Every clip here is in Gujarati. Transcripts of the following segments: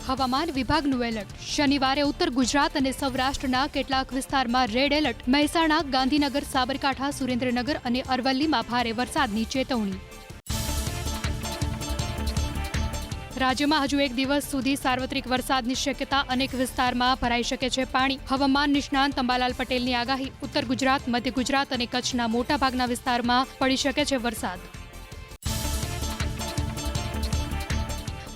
હવામાન વિભાગનું એલર્ટ. શનિવારે ઉત્તર ગુજરાત અને સૌરાષ્ટ્રના કેટલાક વિસ્તારમાં રેડ એલર્ટ. મહેસાણા, ગાંધીનગર, સાબરકાંઠા, સુરેન્દ્રનગર અને અરવલ્લીમાં ભારે વરસાદની ચેતવણી. રાજ્યમાં હજુ એક દિવસ સુધી સાર્વત્રિક વરસાદની શક્યતા. અનેક વિસ્તારમાં ભરાઈ શકે છે પાણી. હવામાન નિષ્ણાંત અંબાલાલ પટેલની આગાહી. ઉત્તર ગુજરાત, મધ્ય ગુજરાત અને કચ્છના મોટાભાગના વિસ્તારમાં પડી શકે છે વરસાદ.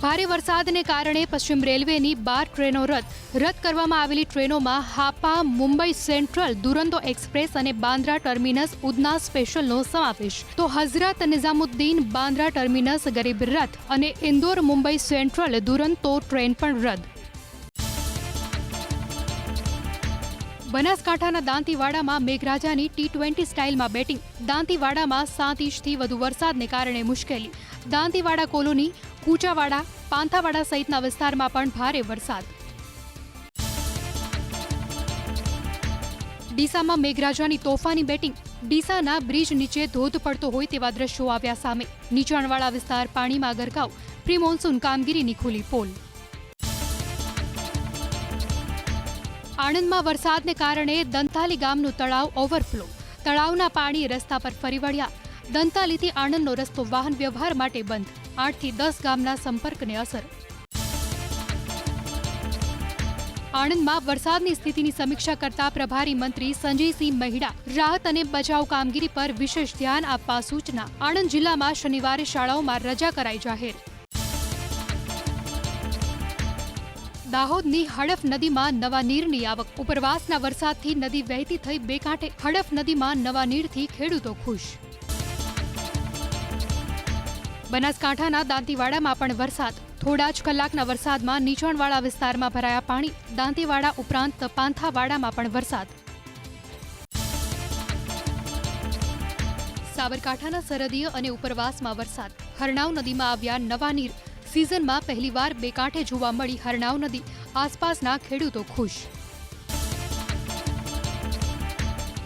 ભારે વરસાદને કારણે પશ્ચિમ રેલવેની 12 ટ્રેનો રદ કરવામાં આવેલી ટ્રેનોમાં હાપા, મુંબઈ સેન્ટ્રલ, દુરંતો એક્સપ્રેસ અને બાંદ્રા ટર્મિનસ ઉધના સ્પેશિયલનો સમાવેશ. તો હઝરત નિઝામુદ્દીન બાંદ્રા ટર્મિનસ ગરીબ રથ અને ઇન્દોર મુંબઈ સેન્ટ્રલ દુરંતો ટ્રેન પણ રદ. બનાસકાંઠાના દાંતીવાડામાં મેઘરાજાની T20 સ્ટાઇલમાં બેટિંગ. દાંતીવાડામાં 7 ઇંચથી વધુ વરસાદને કારણે મુશ્કેલી. દાંતીવાડા કોલોની, કુચાવાડા, પાંથાવાડા સહિતના વિસ્તારમાં પણ ભારે વરસાદ. ડીસામાં મેઘરાજાની તોફાની બેટિંગ. ડીસાના બ્રિજ નીચે ધોધ પડતો હોય તેવા દ્રશ્યો આવ્યા સામે. નીચાણવાળા વિસ્તાર પાણીમાં ગરકાવ. પ્રી મોન્સૂન કામગીરીની ખુલી પોલ. આણંદમાં વરસાદને કારણે દંતાલી ગામનું તળાવ ઓવરફ્લો. તળાવના પાણી રસ્તા પર ફરી વળ્યા. દંતાલીથી આણંદનો રસ્તો વાહન વ્યવહાર માટે બંધ. 8 થી 10 ગામના સંપર્કને અસર. આણંદમાં વરસાદની સ્થિતિની સમીક્ષા કરતા પ્રભારી મંત્રી સંજયસિંહ મહિડા. રાહત અને બચાવ કામગીરી પર વિશેષ ધ્યાન આપવા સૂચના. આણંદ જિલ્લામાં શનિવારે શાળાઓમાં રજા કરાઈ જાહેર. દાહોદની હડફ નદીમાં નવા નીરની આવક. ઉપરવાસના વરસાદથી નદી વહેતી થઈ બે કાંઠે. હડફ નદીમાં નવા નીરથી ખેડૂતો ખુશ. બનાસકાંઠાના દાંતીવાડામાં પણ વરસાદ. થોડા જ કલાકના વરસાદમાં નીચાણવાળા વિસ્તારમાં ભરાયા પાણી. દાંતીવાડા ઉપરાંત પાંથાવાડામાં પણ વરસાદ. સાબરકાંઠાના સરહદીય અને ઉપરવાસમાં વરસાદ. હરણાવ નદીમાં આવ્યા નવા નીર. સિઝનમાં પહેલીવાર બે કાંઠે જોવા મળી હરણાવ નદી. આસપાસના ખેડૂતો ખુશ.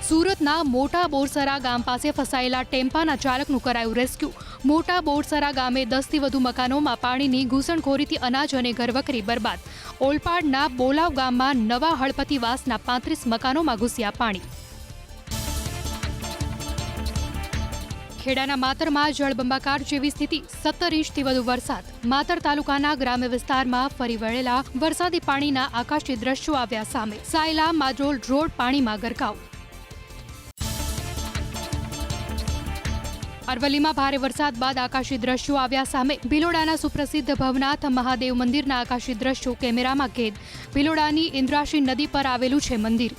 સુરતના મોટા બોરસરા ગામ પાસે ફસાયેલા ટેમ્પાના ચાલકનું કરાયું રેસ્ક્યુ. મોટા બોરસરા ગામે 10 થી વધુ મકાનોમાં પાણીની ઘૂસણખોરીથી અનાજ અને ઘરવખરી બરબાદ. ઓલપાડના બોલાવ ગામમાં નવા હળપતિવાસના 35 મકાનોમાં ઘૂસ્યા પાણી. ખેડાના માતરમાં જળબંબાકાર જેવી સ્થિતિ. 17 ઇંચથી વધુ વરસાદ. માતર તાલુકાના ગ્રામ્ય વિસ્તારમાં ફરી વળેલા વરસાદી પાણીના આકાશી દ્રશ્યો આવ્યા સામે. સાયલા માજોલ રોડ પાણીમાં ગરકાવ. અરવલ્લીમાં ભારે વરસાદ બાદ આકાશી દ્રશ્યો આવ્યા સામે. ભિલોડાના સુપ્રસિદ્ધ ભવનાથ મહાદેવ મંદિરના આકાશી દ્રશ્યો કેમેરામાં કેદ. ભિલોડાની ઇન્દ્રાશી નદી પર આવેલું છે મંદિર.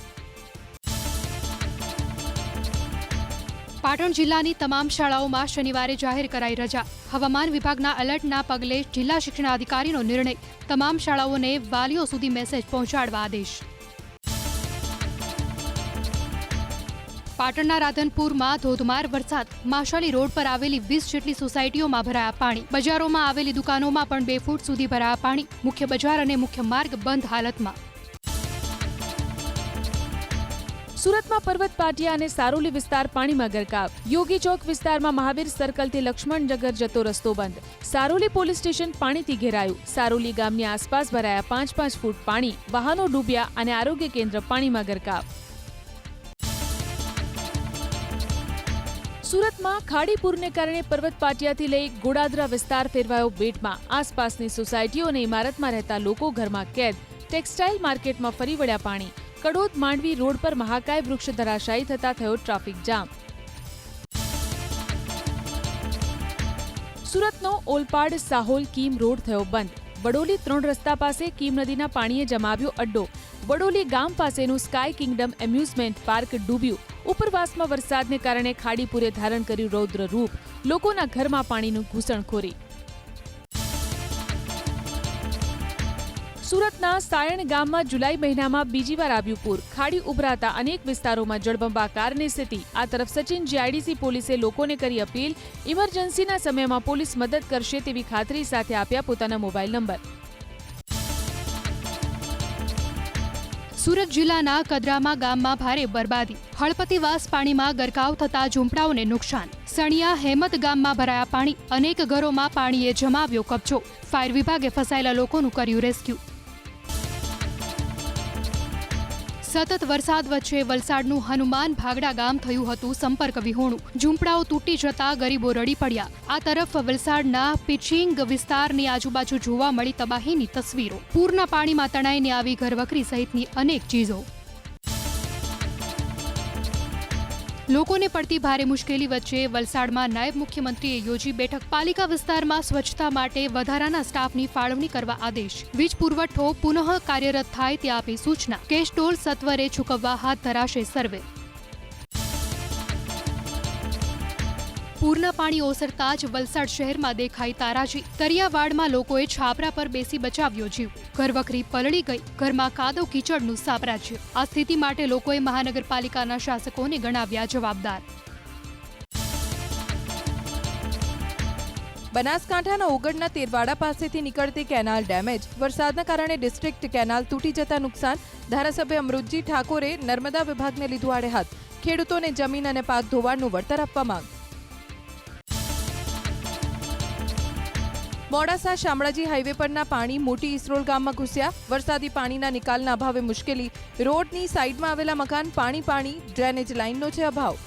પાટણ જિલ્લાની તમામ શાળાઓમાં શનિવારે જાહેર કરાઈ રજા. હવામાન વિભાગના એલર્ટના પગલે જિલ્લા શિક્ષણાધિકારીનો નિર્ણય. તમામ શાળાઓને વાલીઓ સુધી મેસેજ પહોંચાડવા આદેશ. પાટણના રાધનપુરમાં ધોધમાર વરસાદ. માશાલી રોડ પર આવેલી 20 જેટલી સોસાયટીઓમાં ભરાયા પાણી. બજારોમાં આવેલી દુકાનોમાં પણ 2 ફૂટ સુધી ભરાયા પાણી. મુખ્ય બજાર અને મુખ્ય માર્ગ બંધ હાલતમાં. સુરતમાં પર્વત પાટિયા અને સારોલી વિસ્તાર પાણીમાં ગરકાવ. યોગી ચોક વિસ્તારમાં મહાવીર સર્કલથી લક્ષ્મણનગર જતો રસ્તો બંધ. સારોલી પોલીસ સ્ટેશન પાણીથી ઘેરાયું. સારોલી ગામની આસપાસ ભરાયા 5-5 ફૂટ પાણી. વાહનો ડૂબ્યા અને આરોગ્ય કેન્દ્ર પાણીમાં ગરકાવ. સુરતમાં ખાડી પૂરને કારણે પર્વત પાટિયાથી લઈ ગોડાદરા વિસ્તાર ફેરવાયો બેટમાં. આસપાસની સોસાયટીઓ અને ઇમારતમાં રહેતા લોકો ઘરમાં કેદ. ટેક્સટાઇલ માર્કેટમાં ફરી વળ્યા પાણી. કડોદ માંડવી રોડ પર મહાકાય વૃક્ષ ધરાશાયી થતા થયો ટ્રાફિક જામ. સુરતનો ઓલપાડ સાહોલ કીમ રોડ થયો બંધ. બડોલી 3 રસ્તા પાસે કીમ નદીના પાણીએ જમાવ્યો અડ્ડો. બડોલી ગામ પાસેનું સ્કાય કિંગડમ એમ્યુઝમેન્ટ પાર્ક ડૂબ્યું. ઉપરવાસમાં વરસાદને કારણે ખાડીપુરે ધારણ કર્યું રૌદ્ર રૂપ. લોકોના ઘરમાં પાણીનું ઘૂસણખોરી. સુરતના સાયણ ગામમાં જુલાઈ મહિનામાં બીજી વાર આવ્યું પૂર. ખાડી ઉભરાતા અનેક વિસ્તારોમાં જળબંબાકારની સ્થિતિ. આ તરફ સચિન જીઆઈડીસી પોલીસે લોકોને કરી અપીલ. ઇમરજન્સીના સમયમાં પોલીસ મદદ કરશે તેવી ખાતરી સાથે આપ્યા પોતાના મોબાઈલ નંબર. સુરત જિલ્લાના કદરામા ગામમાં ભારે બરબાદી. હળપતિવાસ પાણીમાં ગરકાવ થતા ઝૂંપડાઓને નુકસાન. સણિયા હેમત ગામમાં ભરાયા પાણી, અનેક ઘરોમાં પાણીએ જમાવ્યો કબજો. ફાયર વિભાગે ફસાયેલા લોકોનું કર્યું રેસ્ક્યુ. સતત વરસાદ વચ્ચે વલસાડનું હનુમાન ભાગડા ગામ થયું હતું સંપર્ક વિહોણું. ઝૂંપડાઓ તૂટી જતા ગરીબો રડી પડ્યા. આ તરફ વલસાડના પિચિંગ વિસ્તારની આજુબાજુ જોવા મળી તબાહીની તસવીરો. પૂરના પાણીમાં તણાઈને આવી ઘરવકરી સહિતની અનેક ચીજો. લોકોને પડતી ભારે મુશ્કેલી વચ્ચે વલસાડમાં નાયબ મુખ્યમંત્રીએ યોજી બેઠક. પાલિકા વિસ્તારમાં સ્વચ્છતા માટે વધારાના સ્ટાફની ફાળવણી કરવા આદેશ. વીજ પુરવઠો પુનઃ કાર્યરત થાય તે આપી સૂચના. કેશ ટોલ સત્વરે ચૂકવવા હાથ ધરાશે સર્વે. પૂરના પાણી ઓસરતા જ વલસાડ શહેરમાં દેખાઈ તારાજી. તરિયાવાડમાં લોકોએ છાપરા પર બેસી બચાવ્યો જીવ. ઘરવખરી પલળી ગઈ. ઘરમાં કાદવ કીચડનું સામ્રાજ્ય. આ સ્થિતિ માટે લોકોએ મહાનગરપાલિકાના શાસકોને ગણાવ્યા જવાબદાર. બનાસકાંઠાના ઓગળના તેરવાડા પાસેથી નીકળતી કેનાલ ડેમેજ. વરસાદના કારણે ડિસ્ટ્રિક્ટ કેનાલ તૂટી જતા નુકસાન. ધારાસભ્ય અમૃતજી ઠાકોરે નર્મદા વિભાગને લીધું આડે હાથ. ખેડૂતોને જમીન અને પાક ધોવાણનું વળતર આપવા માંગ. મોડાસા શામળાજી હાઈવે પરના પાણી મોટી ઇસરોલ ગામમાં ઘૂસ્યા. વરસાદી પાણીના નિકાલના અભાવે મુશ્કેલી. રોડની સાઈડમાં આવેલા મકાન પાણી. ડ્રેનેજ લાઇનનો છે અભાવ.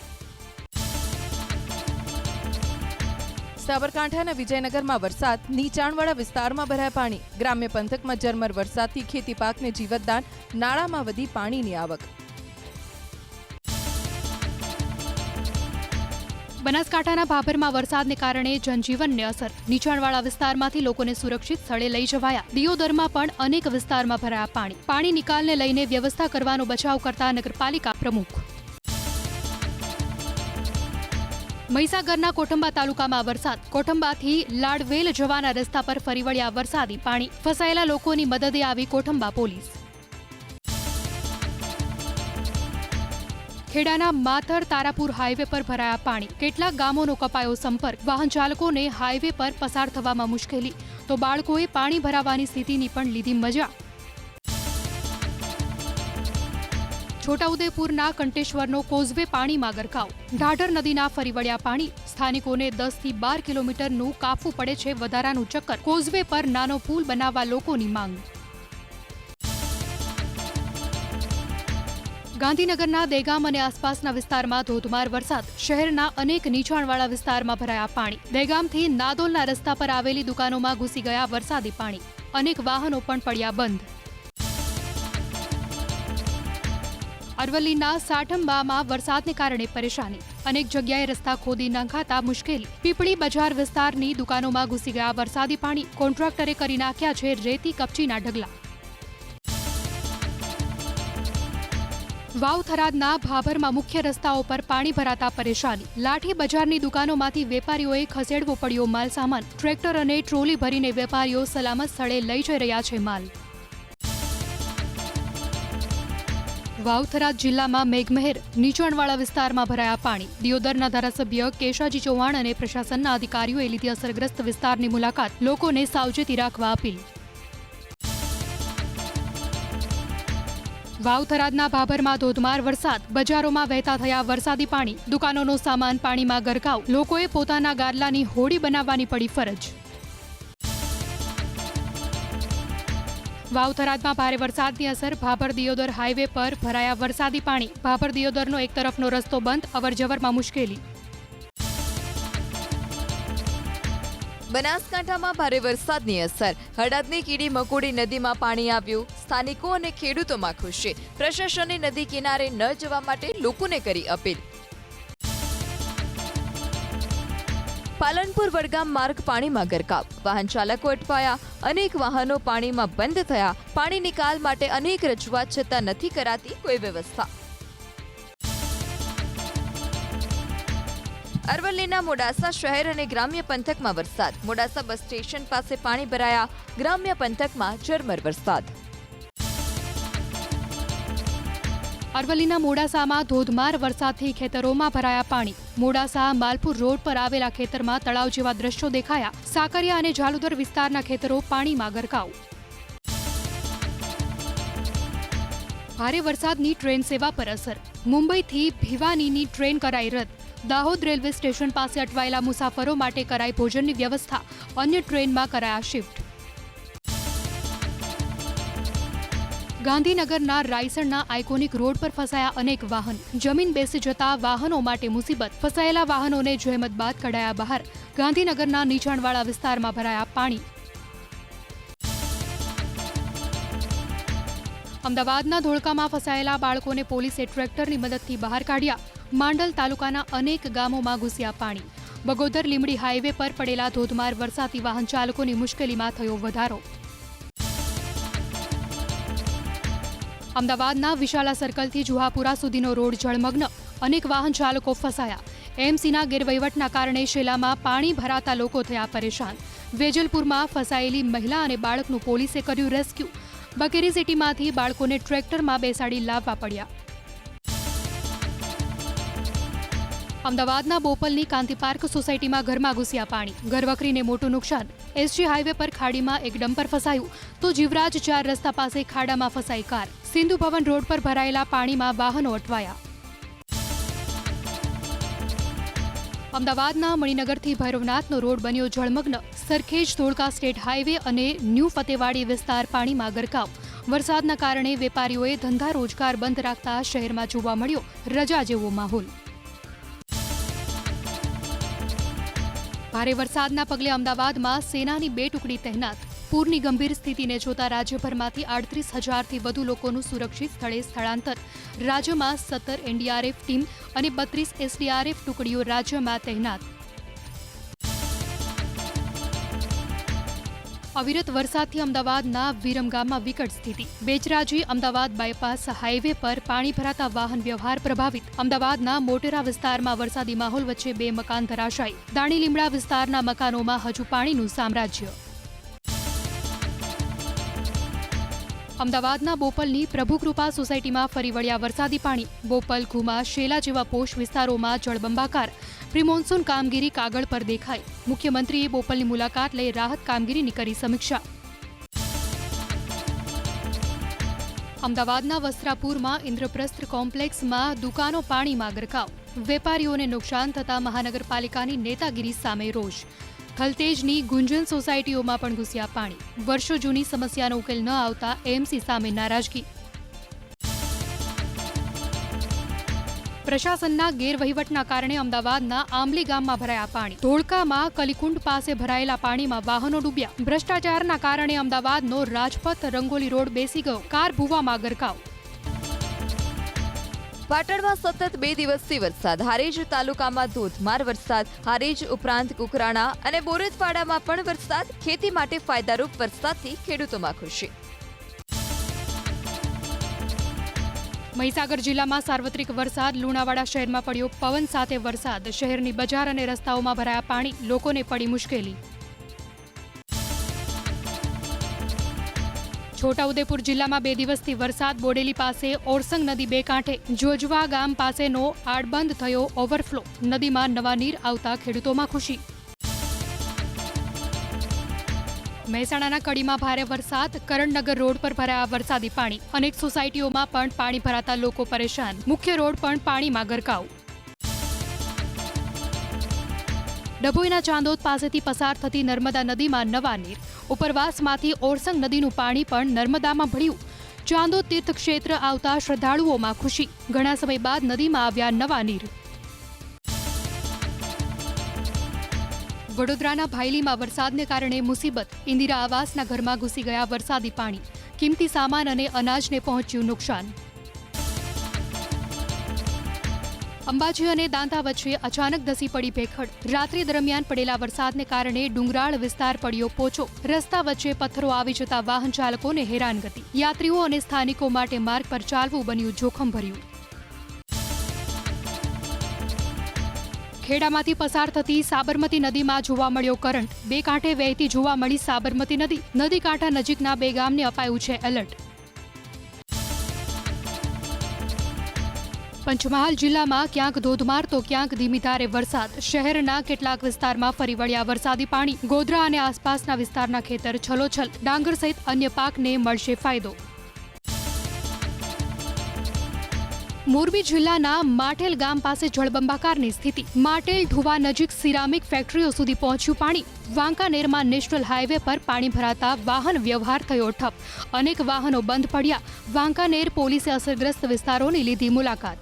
સાબરકાંઠાના વિજયનગરમાં વરસાદ. નીચાણવાળા વિસ્તારમાં ભરાયા પાણી. ગ્રામ્ય પંથકમાં ઝરમર વરસાદથી ખેતી પાકને જીવતદાન. નાળામાં વધી પાણીની આવક. બનાસકાંઠાના ભાભરમાં વરસાદને કારણે જનજીવનને અસર. નીચાણવાળા વિસ્તારમાંથી લોકોને સુરક્ષિત સ્થળે લઈ જવાયા. દિયોદરમાં પણ અનેક વિસ્તારમાં ભરાયા પાણી. પાણી નિકાલને લઈને વ્યવસ્થા કરવાનો બચાવ કરતા નગરપાલિકા પ્રમુખ. મહીસાગરના કોઠંબા તાલુકામાં વરસાદ. કોઠંબાથી લાડવેલ જવાના રસ્તા પર ફરી વળ્યા વરસાદી પાણી. ફસાયેલા લોકોની મદદે આવી કોઠંબા પોલીસ. ખેડાના માતર તારાપુર હાઈવે પર ભરાયા પાણી. કેટલાક ગામોનો કપાયો સંપર્ક. વાહન ચાલકોને હાઈવે પર પસાર થવામાં મુશ્કેલી. તો બાળકોએ પાણી ભરાવાની સ્થિતિની પણ લીધી મજા. છોટાઉદેપુરના કંટેશ્વરનો કોઝવે પાણીમાં ગરકાવ. ઢાઢર નદીના ફરી વળ્યા પાણી. સ્થાનિકોને 10 થી 12 કિલોમીટરનું કાપવું પડે છે વધારાનું ચક્કર. કોઝવે પર નાનો પુલ બનાવવા લોકોની માંગ. ગાંધીનગરના દેગામ અને આસપાસના વિસ્તારમાં ધોધમાર વરસાદ. શહેરના અનેક નીચાણવાળા વિસ્તારમાં ભરાયા પાણી. દેગામથી નાદોલના રસ્તા પર આવેલી દુકાનોમાં ઘૂસી ગયા વરસાદી પાણી. અનેક વાહનો પણ પડ્યા બંધ. અરવલ્લીના સાઠંબામાં વરસાદને કારણે પરેશાની. અનેક જગ્યાએ રસ્તા ખોદી નંખાતા મુશ્કેલી. પીપળી બજાર વિસ્તારની દુકાનોમાં ઘૂસી ગયા વરસાદી પાણી. કોન્ટ્રાક્ટરે કરી નાખ્યા છે રેતી કપચીના ઢગલા. વાવ થરાદના ભાભરમાં મુખ્ય રસ્તાઓ પર પાણી ભરાતા પરેશાની. લાઠી બજારની દુકાનોમાંથી વેપારીઓએ ખસેડવો પડ્યો માલ સામાન. ટ્રેક્ટર અને ટ્રોલી ભરીને વેપારીઓ સલામત સ્થળે લઈ જઈ રહ્યા છે માલ. વાવ થરાદ જિલ્લામાં મેઘમહેર. નીચાણવાળા વિસ્તારમાં ભરાયા પાણી. દિયોદરના ધારાસભ્ય કેશાજી ચૌહાણ અને પ્રશાસનના અધિકારીઓએ લીધી અસરગ્રસ્ત વિસ્તારની મુલાકાત. લોકોને સાવચેતી રાખવા અપીલ. વાવ થરાદના ભાભરમાં ધોધમાર વરસાદ. બજારોમાં વહેતા થયા વરસાદી પાણી. દુકાનોનો સામાન પાણીમાં ગરકાવ. લોકોએ પોતાના ગાદલાની હોડી બનાવવાની પડી ફરજ. વાવ થરાદમાં ભારે વરસાદની અસર. ભાભર દિયોદર હાઈવે પર ભરાયા વરસાદી પાણી. ભાભર દિયોદરનો એક તરફનો રસ્તો બંધ. અવરજવરમાં મુશ્કેલી. બનાસકાંઠામાં ભારે વરસાદની અસર. હળદની કીડી મકોડી નદીમાં પાણી આવ્યું. સ્થાનિકો અને ખેડૂતોમાં ખુશી. પ્રશાસને નદી કિનારે ન જવા માટે લોકોને કરી અપીલ. પાલનપુર વડગામ માર્ગ પાણીમાં ગરકાવ. વાહન ચાલકો અટવાયા. અનેક વાહનો પાણીમાં બંધ થયા. પાણી નિકાલ માટે અનેક રજૂઆત છતાં નથી કરાતી કોઈ વ્યવસ્થા. અરવલ્લીના મોડાસા શહેર અને ગ્રામ્ય પંથકમાં વરસાદ. મોડાસા બસ સ્ટેશન પાસે પાણી ભરાયા. ગ્રામ્ય પંથકમાં ઝરમર વરસાદ. અરવલ્લીના મોડાસામાં ધોધમાર વરસાદથી ખેતરોમાં ભરાયા પાણી. મોડાસા માલપુર રોડ પર આવેલા ખેતરમાં તળાવ જેવા દ્રશ્યો દેખાયા. સાકરિયા અને ઝાલુદર વિસ્તારના ખેતરો પાણીમાં ગરકાવ. ભારે વરસાદની ટ્રેન સેવા પર અસર. મુંબઈથી ભિવાનીની ટ્રેન કરાઈ રદ. દાહોદ રેલવે સ્ટેશન પાસે અટવાયેલા મુસાફરો માટે કરાઈ ભોજનની વ્યવસ્થા, અન્ય ટ્રેનમાં કરાયા શિફ્ટ. ગાંધીનગરના રાયસણના આઇકોનિક રોડ પર ફસાયા અનેક વાહન, જમીન બેસી જતા વાહનો માટે મુસીબત. ફસાયેલા વાહનોને જહેમત બાદ કઢાયા બહાર. ગાંધીનગરના નીચાણવાળા વિસ્તારમાં ભરાયા પાણી. અમદાવાદના ધોળકામાં ફસાયેલા બાળકોને પોલીસે ટ્રેક્ટરની મદદથી બહાર કાઢ્યા. માંડલ તાલુકાના અનેક ગામોમાં ઘૂસ્યા પાણી. બગોદર લીંબડી હાઈવે પર પડેલા ધોધમાર વરસાદથી વાહન ચાલકોની મુશ્કેલીમાં થયો વધારો. અમદાવાદના વિશાલા સર્કલથી જુહાપુરા સુધીનો રોડ જળમગ્ન, અનેક વાહન ચાલકો ફસાયા. એમસીના ગેરવહીવટના કારણે શેલામાં પાણી ભરાતા લોકો થયા પરેશાન. વેજલપુરમાં ફસાયેલી મહિલા અને બાળકનું પોલીસે કર્યું રેસ્ક્યુ. બકેરી સિટીમાંથી બાળકોને ટ્રેક્ટરમાં બેસાડી લાવવા પડ્યા. અમદાવાદના બોપલની કાંતિ પાર્ક સોસાયટીમાં ઘરમાં ઘૂસ્યા પાણી. ઘરવખરીને મોટું નુકસાન. એસજી હાઈવે પર ખાડીમાં એક ડમ્પર ફસાયું તો જીવરાજ 4 રસ્તા પાસે ખાડામાં ફસાઈ કાર. સિંધુ ભવન રોડ પર ભરાયેલા પાણીમાં વાહનો અટવાયા. અમદાવાદના મણિનગરથી ભૈરવનાથનો રોડ બન્યો જળમગ્ન. સરખેજ ધોળકા સ્ટેટ હાઈવે અને ન્યૂ ફતેવાડી વિસ્તાર પાણીમાં ગરકાવ. વરસાદના કારણે વેપારીઓએ ધંધા રોજગાર બંધ રાખતા શહેરમાં જોવા મળ્યો રજા જેવો માહોલ. ભારે વરસાદના પગલે અમદાવાદમાં સેનાની 2 ટુકડી તહેનાત. પૂરની ગંભીર સ્થિતિને જોતા રાજ્યભરમાંથી 38,000થી વધુ લોકોનું સુરક્ષિત સ્થળે સ્થળાંતર. રાજ્યમાં 17 એનડીઆરએફ ટીમ અને 32 એસડીઆરએફ ટુકડીઓ રાજ્યમાં તહેનાત. અવિરત વરસાદથી અમદાવાદના વિરમગામમાં વિકટ સ્થિતિ. બેચરાજી અમદાવાદ બાયપાસ હાઈવે પર પાણી ભરાતા વાહન વ્યવહાર પ્રભાવિત. અમદાવાદના મોટેરા વિસ્તારમાં વરસાદી માહોલ વચ્ચે 2 મકાન ધરાશાયી. દાણી લીમડા વિસ્તારના મકાનોમાં હજુ પાણીનું સામ્રાજ્ય. અમદાવાદના બોપલની પ્રભુકૃપા સોસાયટીમાં ફરી વળ્યા વરસાદી પાણી. બોપલ, ઘુમા, શેલા જેવા પોશ વિસ્તારોમાં જળબંબાકાર. પ્રિમોન્સૂન કામગીરી કાગળ પર દેખાઈ. મુખ્યમંત્રીએ બોપલની મુલાકાત લઈ રાહત કામગીરીની કરી સમીક્ષા. અમદાવાદના વસ્ત્રાપુરમાં ઇન્દ્રપ્રસ્થ કોમ્પ્લેક્સમાં દુકાનો પાણીમાં ગરકાવ. વેપારીઓને નુકસાન થતા મહાનગરપાલિકાની નેતાગીરી સામે રોષ. થલતેજની ગુંજન સોસાયટીઓમાં પણ ઘૂસ્યા પાણી. વર્ષો જૂની સમસ્યાનો ઉકેલ ન આવતા એએમસી સામે નારાજગી. પ્રશાસનના ગેરવહીવટના કારણે અમદાવાદના આંબલી ગામમાં ભરાયા પાણી. ધોળકામાં કલીકુંડ પાસે ભરાયેલા પાણીમાં વાહનો ડૂબ્યા. ભ્રષ્ટાચારના કારણે અમદાવાદનો રાજપથ રંગોલી રોડ બેસી ગયો. કાર ભૂવામાં ગરકાવ. પાટણમાં સતત 2 દિવસથી વરસાદ. હારીજ તાલુકામાં ધોધમાર વરસાદ. હારીજ ઉપરાંત કુકરાણા અને બોરતવાડામાં પણ વરસાદ. ખેતી માટે ફાયદારૂપ વરસાદથી ખેડૂતોમાં ખુશી. મહીસાગર જિલ્લામાં સાર્વત્રિક વરસાદ. લુણાવાડા શહેરમાં પડ્યો પવન સાથે વરસાદ. શહેરની બજાર અને રસ્તાઓમાં ભરાયા પાણી. લોકોને પડી મુશ્કેલી. છોટાઉદેપુર જિલ્લામાં 2 દિવસથી વરસાદ. બોડેલી પાસે ઓરસંગ નદી 2 કાંઠે. જોજવા ગામ પાસેનો આડબંધ થયો ઓવરફ્લો. નદીમાં નવા નીર આવતા ખેડૂતોમાં ખુશી. મહેસાણાના કડીમાં ભારે વરસાદ. કરણનગર રોડ પર ભરાયા વરસાદી પાણી. અનેક સોસાયટીઓમાં પણ પાણી ભરાતા લોકો પરેશાન. મુખ્ય રોડ પણ પાણીમાં ગરકાવ. ડભોઈના ચાંદોદ પાસેથી પસાર થતી નર્મદા નદીમાં નવા નીર. ઉપરવાસમાંથી ઓરસંગ નદીનું પાણી પણ નર્મદામાં ભળ્યું. ચાંદોદ તીર્થક્ષેત્ર આવતા શ્રદ્ધાળુઓમાં ખુશી. ઘણા સમય બાદ નદીમાં આવ્યા નવા નીર. વડોદરાના ભાયલીમાં વરસાદને કારણે મુસીબત. ઇન્દિરા આવાસના ઘરમાં ઘૂસી ગયા વરસાદી પાણી. કિંમતી સામાન અને અનાજને પહોંચ્યું નુકસાન. અંબાજી અને દાંતા વચ્ચે અચાનક ધસી પડી ભેખડ. રાત્રિ દરમિયાન પડેલા વરસાદને કારણે ડુંગરાળ વિસ્તાર પડ્યો પોચો. રસ્તા વચ્ચે પથ્થરો આવી જતા વાહન ચાલકોને હેરાનગતિ. યાત્રીઓ અને સ્થાનિકો માટે માર્ગ પર ચાલવું બન્યું જોખમભર્યું. ખેડામાંથી પસાર થતી સાબરમતી નદીમાં જોવા મળ્યો કરંટ. 2 કાંઠે વહેતી જોવા મળી સાબરમતી નદી. નદી કાંઠા નજીકના 2 ગામને અપાયું છે એલર્ટ. પંચમહાલ જિલ્લામાં ક્યાંક ધોધમાર તો ક્યાંક ધીમી ધારે વરસાદ. શહેરના કેટલાક વિસ્તારમાં ફરી વળ્યા વરસાદી પાણી. ગોધરા અને આસપાસના વિસ્તારના ખેતર છલોછલ. ડાંગર સહિત અન્ય પાકને મળશે ફાયદો. મોરબી જિલ્લાના માટેલ ગામ પાસે જળબંબાકારની સ્થિતિ. માટેલ ઢુવા નજીક સિરામિક ફેક્ટરીઓ સુધી પહોંચ્યું પાણી. વાંકાનેરમાં નેશનલ હાઈવે પર પાણી ભરાતા વાહન વ્યવહાર થયો ઠપ. અનેક વાહનો બંધ પડ્યા. વાંકાનેર પોલીસે અસરગ્રસ્ત વિસ્તારોની લીધી મુલાકાત.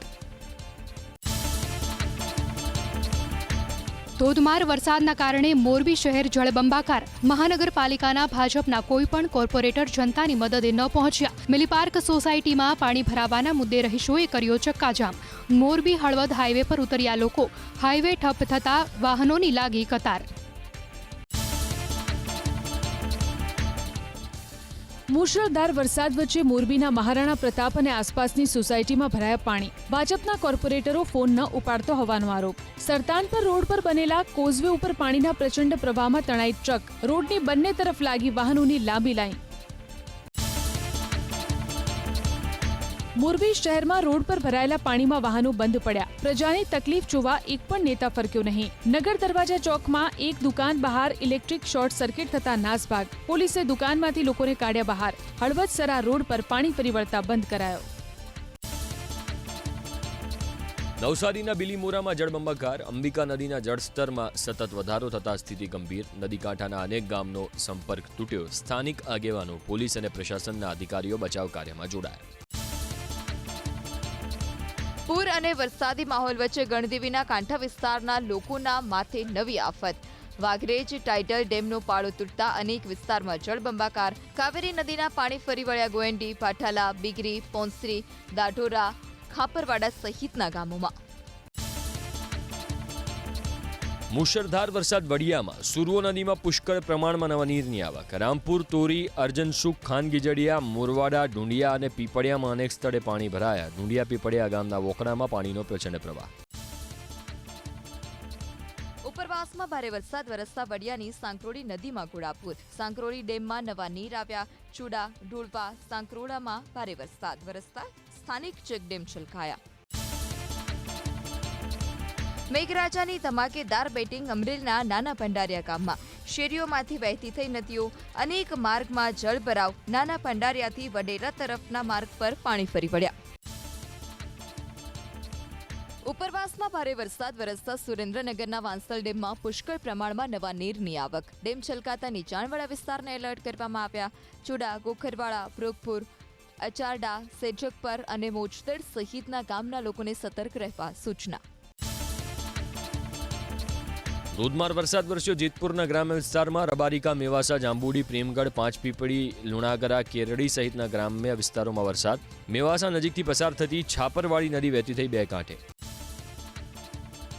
ધોધમાર વરસાદના કારણે મોરબી શહેર જળબંબાકાર. મહાનગરપાલિકાના ભાજપના કોઈ પણ કોર્પોરેટર જનતાની મદદે ન પહોંચ્યા. મિલીપાર્ક સોસાયટીમાં પાણી ભરાવાના મુદ્દે રહીશોએ કર્યો ચક્કાજામ. મોરબી હળવદ હાઈવે પર ઉતર્યા લોકો. હાઈવે ઠપ થતા વાહનોની લાગી કતાર. મુશળધાર વરસાદ વચ્ચે મોરબીના મહારાણા પ્રતાપ અને આસપાસની સોસાયટીમાં ભરાયા પાણી. ભાજપના કોર્પોરેટરો ફોન ન ઉપાડતો હોવાનો આરોપ. સરતાનપર રોડ પર બનેલા કોઝવે ઉપર પાણીના પ્રચંડ પ્રવાહમાં તણાઈ ટ્રક. રોડની બંને તરફ લાગી વાહનોની લાંબી લાઈન. મોરબી શહેરમાં રોડ પર ભરાયેલા પાણીમાં વાહનો બંધ પડ્યા. પ્રજાની તકલીફ જોવા એક પણ નેતા ફરક્યો નહીં. નગર દરવાજા ચોકમાં એક દુકાન બહાર ઇલેક્ટ્રિક શોર્ટ સર્કિટ થતા નાસભાગ. પોલીસે દુકાનમાંથી લોકોને કાઢ્યા બહાર. હળવદ-સરા રોડ પર પાણી ફરી વળતા બંધ કરાયો. નવસારીના બિલીમોરામાં જળબંબાકાર. અંબિકા નદીના જળસ્તરમાં સતત વધારો થતા સ્થિતિ ગંભીર. નદીકાંઠાના અનેક ગામનો સંપર્ક તૂટ્યો. સ્થાનિક આગેવાનો, પોલીસ અને પ્રશાસનના અધિકારીઓ બચાવ કાર્યમાં જોડાયા. પૂર અને વરસાદી માહોલ વચ્ચે ગણદેવીના કાંઠા વિસ્તારના લોકોના માથે નવી આફત. વાઘરેજ ટાઇટલ ડેમનો પાળો તૂટતા અનેક વિસ્તારમાં જળબંબાકાર. કાવેરી નદીના પાણી ફરી વળ્યા ગોયંડી, પાઠાલા, બિગરી, પોંસરી, દાઢોરા, ખાપરવાડા સહિતના ગામોમાં. મુશળધાર વરસાદ વડિયામાં. સુરવો નદીમાં પુષ્કળ પ્રમાણમાં નવા નીરની આવક. રામપુર, તોરી, અર્જનસુખ, ખાનગીજડિયા, મોરવાડા, ઢુંડિયા અને પીપળિયામાં અનેક સ્થળે પાણી ભરાયા. ઢુંડિયા પીપળિયા ગામના વોકડામાં પાણીનો પ્રચંડ પ્રવાહ. ઉપરવાસમાં ભારે વરસાદ વરસતા વડિયાની સાંકરોળી નદીમાં ઘોડાપૂર. સાંકરોળી ડેમમાં નવા નીર આવ્યા. ચુડા, ઢોળવા, સાંકરોળામાં ભારે વરસાદ વરસતા સ્થાનિક ચેકડેમ છલકાયા. મેઘરાજાની ધમાકેદાર બેટિંગ અમરેલીના નાના ભંડારિયા ગામમાં. શેરીઓમાંથી વહેતી થઈ નદીઓ. અનેક માર્ગમાં જળભરાવ. નાના ભંડારિયાથી વડેરા તરફના માર્ગ પર પાણી ફરી વળ્યા. ઉપરવાસમાં ભારે વરસાદ વરસતા સુરેન્દ્રનગરના વાંસલ ડેમમાં પુષ્કળ પ્રમાણમાં નવા નીરની આવક. ડેમ છલકાતા નીચાણવાળા વિસ્તારને એલર્ટ કરવામાં આવ્યા. ચુડા, ગોખરવાડા, ભ્રોગપુર, અચારડા, સેજકપર અને મોજતડ સહિતના ગામના લોકોને સતર્ક રહેવા સૂચના. ધોધમાર વરસાદ વરસ્યો જેતપુરના ગ્રામ્ય વિસ્તારમાં. રબારિકા, મેવાસા, જાંબુડી, પ્રેમગઢ, પાંચપીપળી, લુણાગરા, કેરડી સહિતના ગ્રામ્ય વિસ્તારોમાં વરસાદ. મેવાસા નજીકથી પસાર થતી છાપરવાળી નદી વહેતી થઈ બે કાંઠે.